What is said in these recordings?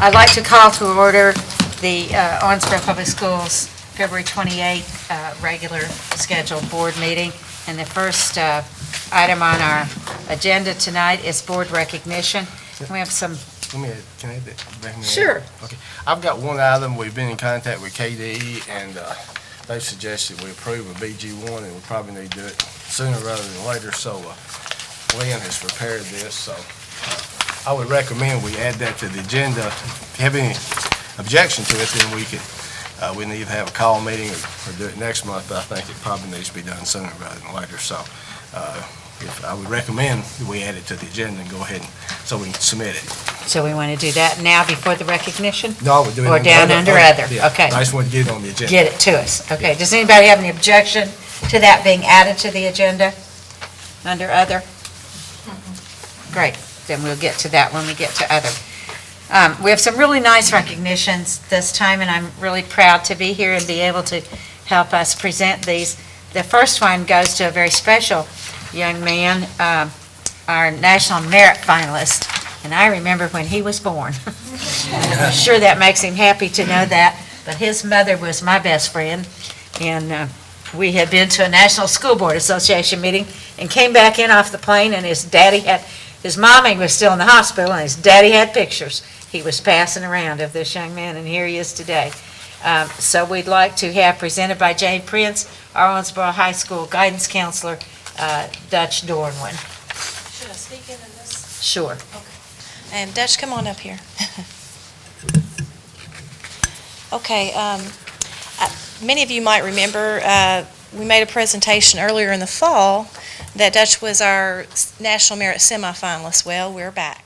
I'd like to call to order the Owensboro Public Schools February 28th regular scheduled board meeting. And the first item on our agenda tonight is board recognition. We have some... Can I add that? Sure. Okay. I've got one item. We've been in contact with KDE, and they've suggested we approve a BG1, and we probably need to do it sooner rather than later. So Lynn has prepared this, so I would recommend we add that to the agenda. If you have any objection to it, then we need to have a call meeting or do it next month, but I think it probably needs to be done sooner rather than later. So I would recommend we add it to the agenda and go ahead so we can submit it. So we want to do that now before the recognition? No, we're doing it. Or down under other? Yeah. Okay. I just want to get it on the agenda. Get it to us. Okay. Does anybody have any objection to that being added to the agenda under other? Great. Then we'll get to that when we get to other. We have some really nice recognitions this time, and I'm really proud to be here and be able to help us present these. The first one goes to a very special young man, our National Merit finalist, and I remember when he was born. I'm sure that makes him happy to know that, but his mother was my best friend, and we had been to a National School Board Association meeting and came back in off the plane, and his mommy was still in the hospital, and his daddy had pictures he was passing around of this young man, and here he is today. So we'd like to have presented by Jane Prince, our Owensboro High School guidance counselor, Dutch Dornwin. Should I speak into this? Sure. Okay. And Dutch, come on up here. Okay. Many of you might remember we made a presentation earlier in the fall that Dutch was our National Merit semifinalist. Well, we're back.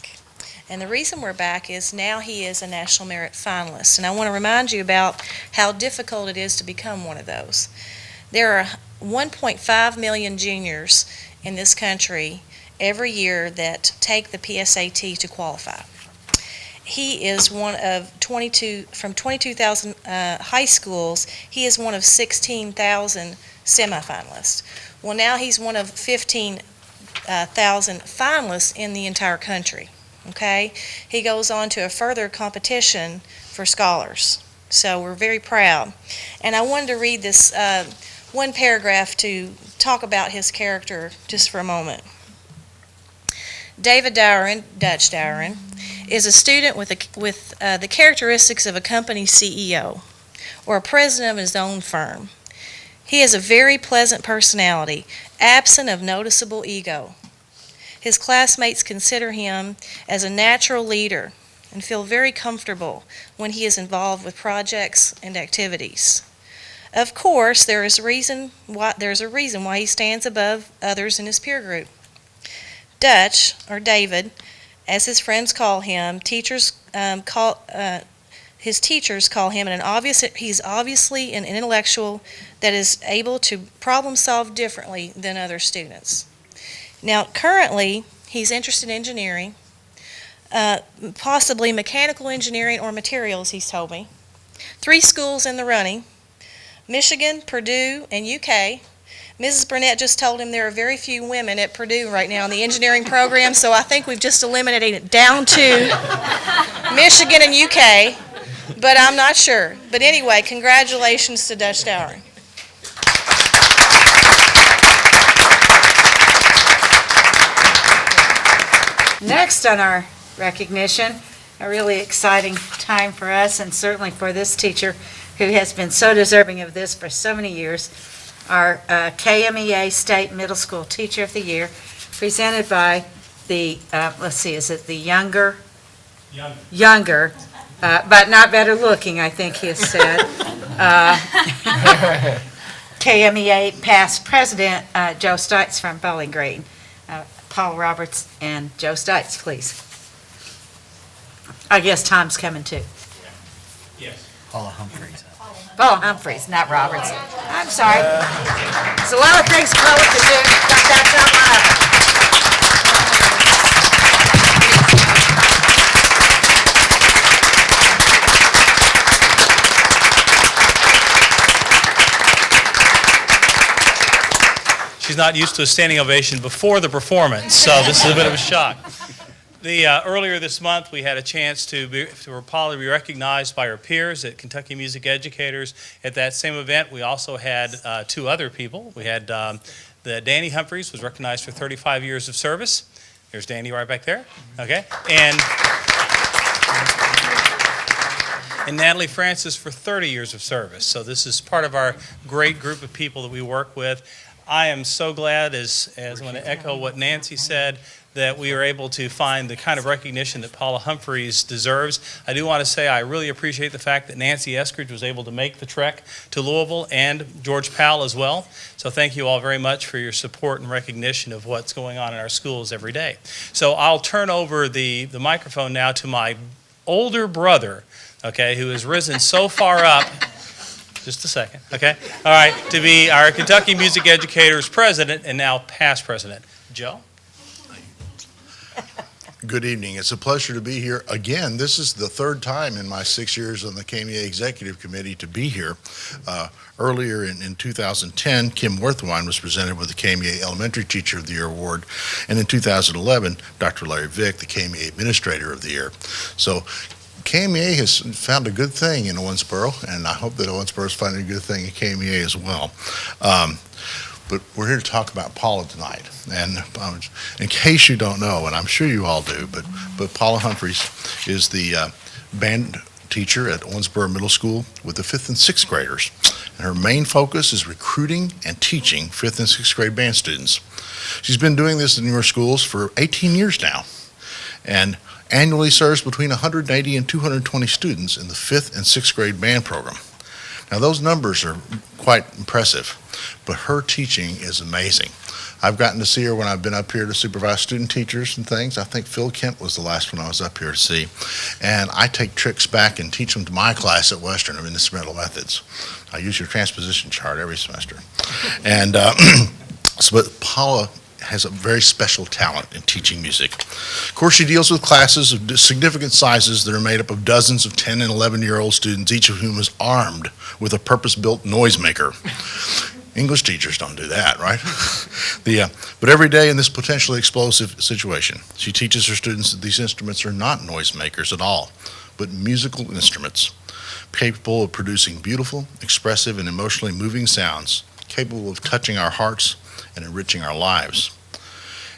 And the reason we're back is now he is a National Merit finalist. And I want to remind you about how difficult it is to become one of those. There are 1.5 million juniors in this country every year that take the PSAT to qualify. He is one of 22,000 high schools. He is one of 16,000 semifinalists. Well, now he's one of 15,000 finalists in the entire country. Okay, he goes on to a further competition for scholars. So we're very proud. And I wanted to read this one paragraph to talk about his character just for a moment. David Dowren, Dutch Dowren, is a student with the characteristics of a company CEO or a president of his own firm. He has a very pleasant personality, absent of noticeable ego. His classmates consider him as a natural leader and feel very comfortable when he is involved with projects and activities. Of course, there's a reason why he stands above others in his peer group. Dutch, or David, as his friends call him, his teachers call him he's obviously an intellectual that is able to problem solve differently than other students. Now, currently, he's interested in engineering, possibly mechanical engineering or materials, he's told me. 3 schools in the running, Michigan, Purdue, and UK. Mrs. Burnett just told him there are very few women at Purdue right now in the engineering program, so I think we've just eliminated it down to Michigan and UK, but I'm not sure. But anyway, congratulations to Dutch Dowren. Next on our recognition, a really exciting time for us and certainly for this teacher who has been so deserving of this for so many years, our KMEA State Middle School Teacher of the Year, presented by the, is it the younger, but not better looking, I think he has said, KMEA past president, Joe Stites from Bowling Green. Paul Roberts and Joe Stites, please. I guess Tom's coming too. Yes. Paula Humphreys. Paula Humphreys, not Roberts. I'm sorry. There's a lot of things Paula can do, but that's not one of them. She's not used to a standing ovation before the performance, so this is a bit of a shock. Earlier this month, we had a chance for Paula to be recognized by her peers at Kentucky Music Educators. At that same event, we also had two other people. We had Danny Humphreys was recognized for 35 years of service. There's Danny right back there. Okay. And Natalie Francis for 30 years of service. So this is part of our great group of people that we work with. I am so glad, as I want to echo what Nancy said, that we are able to find the kind of recognition that Paula Humphreys deserves. I do want to say I really appreciate the fact that Nancy Eskridge was able to make the trek to Louisville, and George Powell as well. So thank you all very much for your support and recognition of what's going on in our schools every day. So I'll turn over the microphone now to my older brother, okay, who has risen so far up. Just a second, okay? All right, to be our Kentucky Music Educators president and now past president. Joe? Good evening. It's a pleasure to be here again. This is the third time in my 6 years on the KMEA Executive Committee to be here. Earlier in 2010, Kim Werthwein was presented with the KMEA Elementary Teacher of the Year Award, and in 2011, Dr. Larry Vick, the KMEA Administrator of the Year. So KMEA has found a good thing in Owensboro, and I hope that Owensboro is finding a good thing in KMEA as well. But we're here to talk about Paula tonight. And in case you don't know, and I'm sure you all do, but Paula Humphreys is the band teacher at Owensboro Middle School with the 5th and 6th graders. And her main focus is recruiting and teaching 5th and 6th grade band students. She's been doing this in your schools for 18 years now, and annually serves between 180 and 220 students in the 5th and 6th grade band program. Now, those numbers are quite impressive, but her teaching is amazing. I've gotten to see her when I've been up here to supervise student teachers and things. I think Phil Kent was the last one I was up here to see. And I take tricks back and teach them to my class at Western of Instrumental Methods. I use your transposition chart every semester. And but Paula has a very special talent in teaching music. Of course, she deals with classes of significant sizes that are made up of dozens of 10 and 11-year-old students, each of whom is armed with a purpose-built noisemaker. English teachers don't do that, right? But every day in this potentially explosive situation, she teaches her students that these instruments are not noisemakers at all, but musical instruments, capable of producing beautiful, expressive, and emotionally moving sounds, capable of touching our hearts and enriching our lives.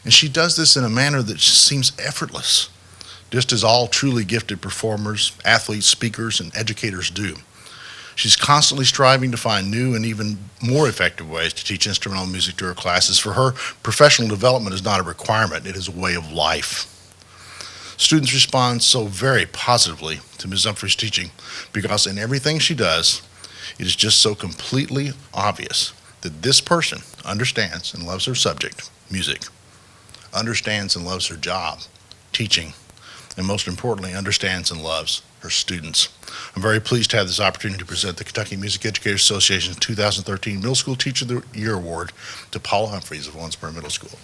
And she does this in a manner that seems effortless, just as all truly gifted performers, athletes, speakers, and educators do. She's constantly striving to find new and even more effective ways to teach instrumental music to her classes. For her, professional development is not a requirement, it is a way of life. Students respond so very positively to Ms. Humphreys' teaching because in everything she does, it is just so completely obvious that this person understands and loves her subject, music, understands and loves her job, teaching, and most importantly, understands and loves her students. I'm very pleased to have this opportunity to present the Kentucky Music Educators Association's 2013 Middle School Teacher of the Year Award to Paula Humphreys of Owensboro Middle School.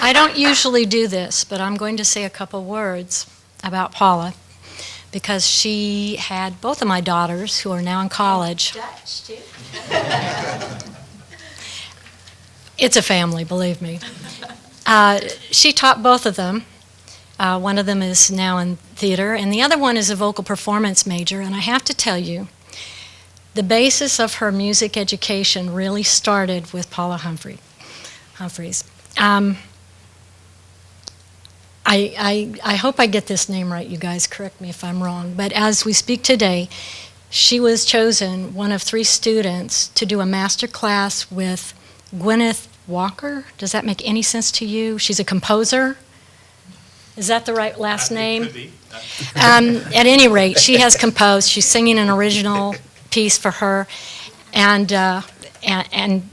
I don't usually do this, but I'm going to say a couple words about Paula because she had both of my daughters who are now in college. Dutch, too. It's a family, believe me. She taught both of them. One of them is now in theater, and the other one is a vocal performance major. And I have to tell you, the basis of her music education really started with Paula Humphreys. I hope I get this name right, you guys correct me if I'm wrong, but as we speak today, she was chosen one of 3 students to do a master class with Gwyneth Walker. Does that make any sense to you? She's a composer. Is that the right last name? Could be. At any rate, she has composed. She's singing an original piece for her, and I'm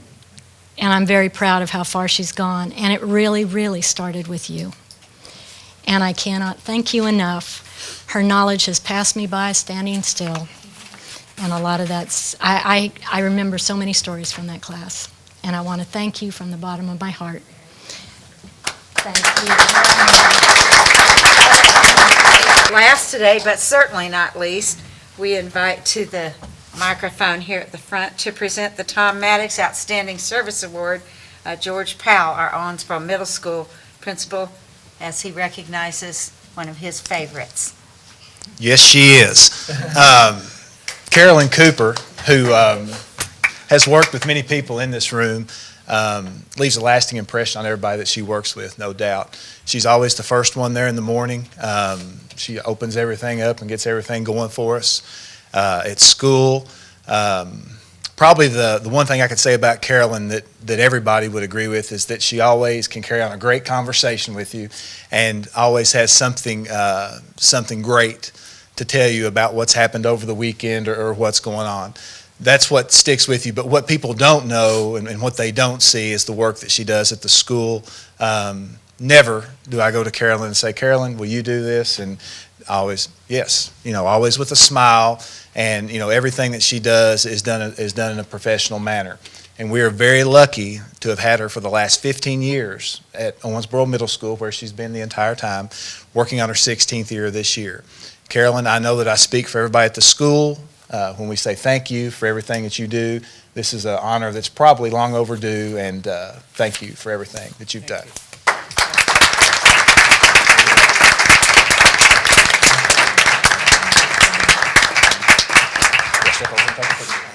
very proud of how far she's gone. And it really, really started with you. And I cannot thank you enough. Her knowledge has passed me by standing still. And a lot of that's, I remember so many stories from that class. And I want to thank you from the bottom of my heart. Thank you. Last today, but certainly not least, we invite to the microphone here at the front to present the Tom Maddox Outstanding Service Award, George Powell, our Owensboro Middle School principal, as he recognizes one of his favorites. Yes, she is. Carolyn Cooper, who has worked with many people in this room, leaves a lasting impression on everybody that she works with, no doubt. She's always the first one there in the morning. She opens everything up and gets everything going for us at school. Probably the one thing I could say about Carolyn that everybody would agree with is that she always can carry on a great conversation with you and always has something great to tell you about what's happened over the weekend or what's going on. That's what sticks with you. But what people don't know and what they don't see is the work that she does at the school. Never do I go to Carolyn and say, Carolyn, will you do this? And always, yes, always with a smile. And, everything that she does is done in a professional manner. And we are very lucky to have had her for the last 15 years at Owensboro Middle School, where she's been the entire time, working on her 16th year this year. Carolyn, I know that I speak for everybody at the school when we say thank you for everything that you do. This is an honor that's probably long overdue, and thank you for everything that you've done. Step over and take a picture.